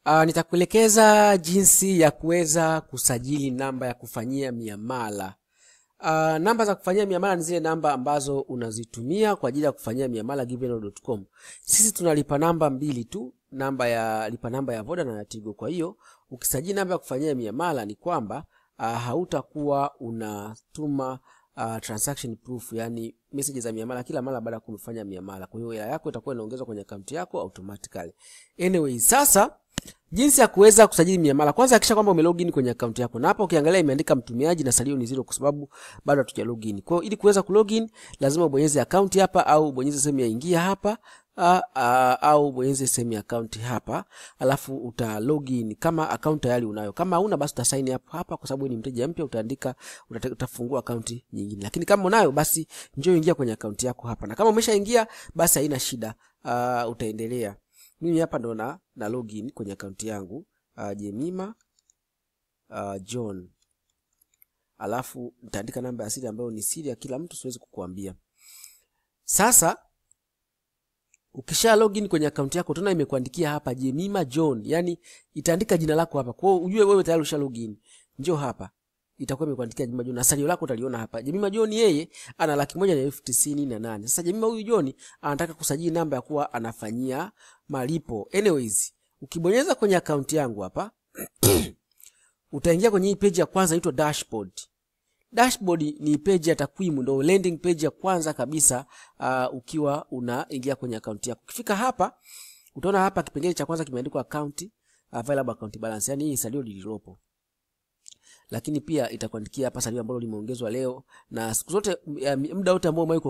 Nitakuelekeza jinsi ya kuweza kusajili namba ya kufanyia miamala. Namba za kufanyia miamala ni zile namba ambazo unazitumia kwa ajili ya kufanyia miamala givenall.com. Sisi tunalipa namba mbili tu, lipa namba ya Voda na ya Tigo. Kwa hiyo ukisajili namba ya kufanyia miamala ni kwamba hautakuwa unatuma transaction proof, yani message za miamala kila mara baada ya kufanya miamala. Kwa hiyo hela yako itakuwa inaongezwa kwenye account yako automatically. Anyway, sasa jinsi ya kuweza kusajili miamala. Kwanza hakikisha kwamba umelogin kwenye account yako. Na hapa ukiangalia imeandika mtumiaji na salio ni 0 kwa sababu bado hatuja login. Kwa hiyo ili kuweza kulogin lazima ubonyeze account hapa au ubonyeze sehemu ya ingia hapa au ubonyeze sehemu ya account hapa, alafu uta login kama account tayari unayo. Kama huna basi uta sign up hapa kwa sababu ni mteja mpya, utaandika utafungua account nyingine. Lakini kama unayo basi njoo ingia kwenye account yako hapa. Na kama umeshaingia basi haina shida, utaendelea. Mimi hapa ndo na login kwenye account yangu Jemima John. Alafu nitaandika namba ya siri ambayo ni siri ya kila mtu, siwezi kukuambia. Sasa ukisha login kwenye account yako tuna imekuandikia hapa Jemima John, yani itaandika jina lako hapa. Kwa hiyo ujue wewe tayari usha login. Njoo hapa. Itakuwa imekuandikia Jemima John na salio lako utaliona hapa. Jemima John yeye ana 1,198,000. Sasa Jemima huyu John anataka kusajili namba ya kuwa anafanyia malipo. Anyways, ukibonyeza kwenye account yangu hapa utaingia kwenye hii page ya kwanza inaitwa dashboard. Dashboard ni page ya takwimu, ndio landing page ya kwanza kabisa ukiwa unaingia kwenye account yako. Ukifika hapa utaona hapa kipengele cha kwanza kimeandikwa account available account balance, yani hii salio lililopo. Lakini pia itakuandikia hapa salio ambalo limeongezwa leo, na siku zote muda wote ambao umewahi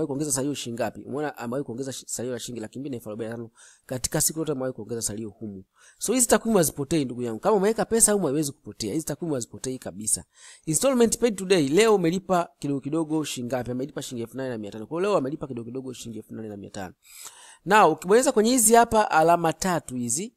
kuongeza salio shilingi ngapi. Umeona amewahi kuongeza salio la shilingi 245,000 katika siku zote amewahi kuongeza salio humu. So hizi takwimu hazipotei ndugu yangu. Kama umeweka pesa humu haiwezi kupotea. Hizi takwimu hazipotei kabisa. Installment paid today, leo umelipa kidogo kidogo shilingi ngapi? Amelipa shilingi 8,500. Kwa leo amelipa kidogo kidogo shilingi 8,500. Na ukibonyeza kwenye hizi hapa alama tatu hizi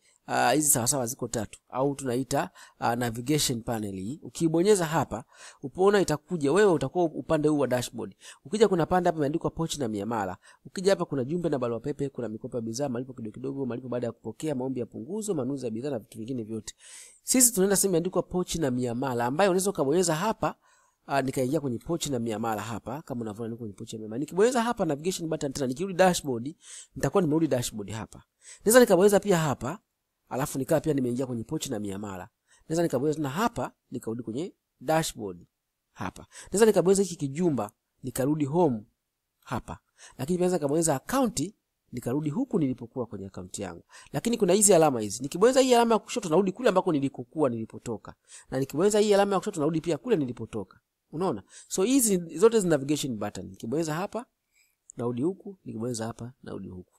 sawa sawa ziko tatu au tunaita navigation panel hii. Ukibonyeza hapa upoona itakuja, wewe utakuwa upande huu wa dashboard. Ukija kuna pande hapa imeandikwa pochi na miamala. Ukija hapa kuna jumbe na barua pepe, kuna mikopo ya bidhaa, malipo kidogo kidogo, malipo baada ya kupokea, maombi ya punguzo, manunuzi ya bidhaa na vitu vingine vyote. Sisi tunaenda sehemu imeandikwa pochi na miamala ambayo unaweza kubonyeza hapa. Nikaingia kwenye pochi na miamala hapa kama unavyoona niko kwenye pochi na miamala. Nikibonyeza hapa navigation button tena nikirudi dashboard nitakuwa nimerudi dashboard hapa. Naweza nikabonyeza pia hapa. Alafu nikaa pia nimeingia kwenye pochi na miamala. Naweza nikabonyeza tena hapa nikarudi kwenye dashboard hapa. Naweza nikabonyeza hiki kijumba nikarudi home hapa. Lakini naweza nikabonyeza account nikarudi huku nilipokuwa kwenye account yangu. Lakini kuna hizi alama hizi. Nikibonyeza hii alama ya kushoto narudi kule ambako nilipotoka. Na nikibonyeza hii alama ya kushoto narudi pia kule nilipotoka. Unaona? So hizi zote zina navigation button. Nikibonyeza hapa narudi huku, nikibonyeza hapa narudi huku.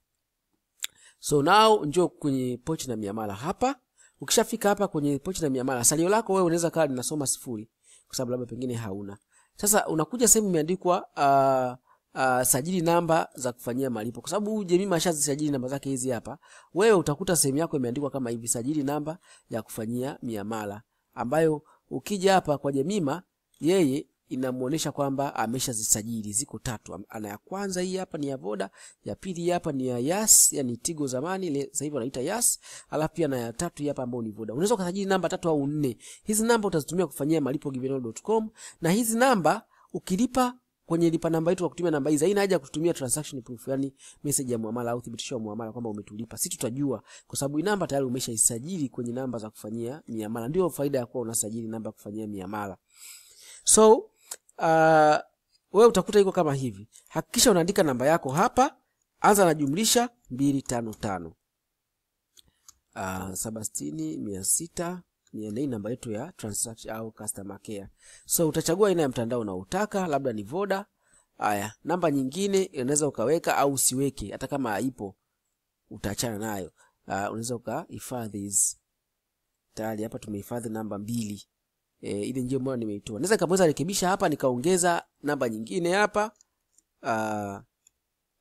So now njoo kwenye pochi na miamala hapa. Ukishafika hapa kwenye pochi na miamala, salio lako wewe unaweza kaa linasoma 0 kwa sababu labda pengine hauna. Sasa unakuja sehemu imeandikwa sajili namba za kufanyia malipo. Kwa sababu Jemima ashazisajili namba zake hizi hapa. Wewe utakuta sehemu yako imeandikwa kama hivi, sajili namba ya kufanyia miamala, ambayo ukija hapa kwa Jemima yeye inamuonesha kwamba ameshazisajili, ziko tatu. Ana ya kwanza hii hapa ni ya Voda, ya pili hapa ni ya Yas, yani Tigo zamani sasa hivi wanaita Yas, alafu pia na ya tatu hapa ambayo ni Voda. Unaweza kusajili namba 3 au 4. Hizi namba utazitumia kufanyia malipo givenall.com, na hizi namba ukilipa kwenye lipa namba yetu kwa kutumia namba hizi, haina haja kutumia transaction proof, yani message ya muamala au thibitisho wa muamala kwamba umetulipa. Sisi tutajua kwa sababu hii namba tayari umeshaisajili kwenye namba za kufanyia miamala. Ndio faida ya kuwa unasajili namba ya kufanyia miamala. So wewe utakuta iko kama hivi. Hakikisha unaandika namba yako hapa, anza na jumlisha 255 760 600 namba yetu ya transaction au customer care. So utachagua aina ya mtandao unaotaka, labda ni Voda. Haya, namba nyingine unaweza ukaweka au usiweke, hata kama haipo utaachana nayo. Unaweza ukahifadhi hizi. Tayari hapa tumehifadhi namba 2. Ile njia mbona nimeitoa. Naweza kabisa rekebisha hapa nikaongeza namba nyingine hapa.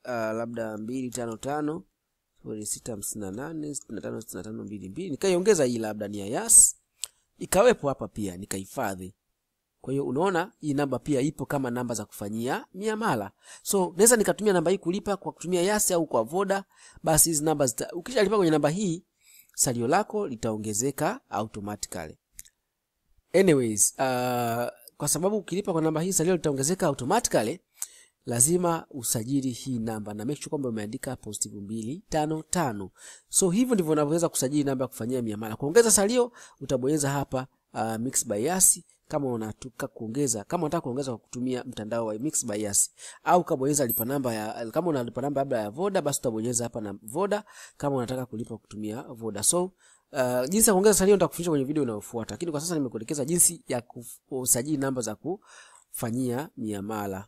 Labda 255 0658 656522. Nikaiongeza hii labda ni ya Yas. Ikawepo hapa pia nikahifadhi. Kwa hiyo unaona hii namba pia ipo kama namba za kufanyia miamala. So naweza nikatumia namba hii kulipa kwa kutumia Yas au kwa Voda. Basi hizi namba ukishalipa kwenye namba hii salio lako litaongezeka automatically. Anyways, kwa sababu ukilipa kwa namba hii salio litaongezeka automatically, lazima usajili hii namba na make sure kwamba umeandika +255. So hivyo ndivyo unaweza kusajili namba ya kufanyia miamala. Kuongeza salio utabonyeza hapa Mixx by Yas kama unataka kuongeza, kwa kutumia mtandao wa Mixx by Yas, au kabonyeza lipa namba kama unalipa namba labda ya Voda, basi utabonyeza hapa na Voda kama unataka kulipa kutumia Voda. So jinsi ya kuongeza salio nitakufundisha kwenye video inayofuata, lakini kwa sasa nimekuelekeza jinsi ya kusajili namba za kufanyia miamala.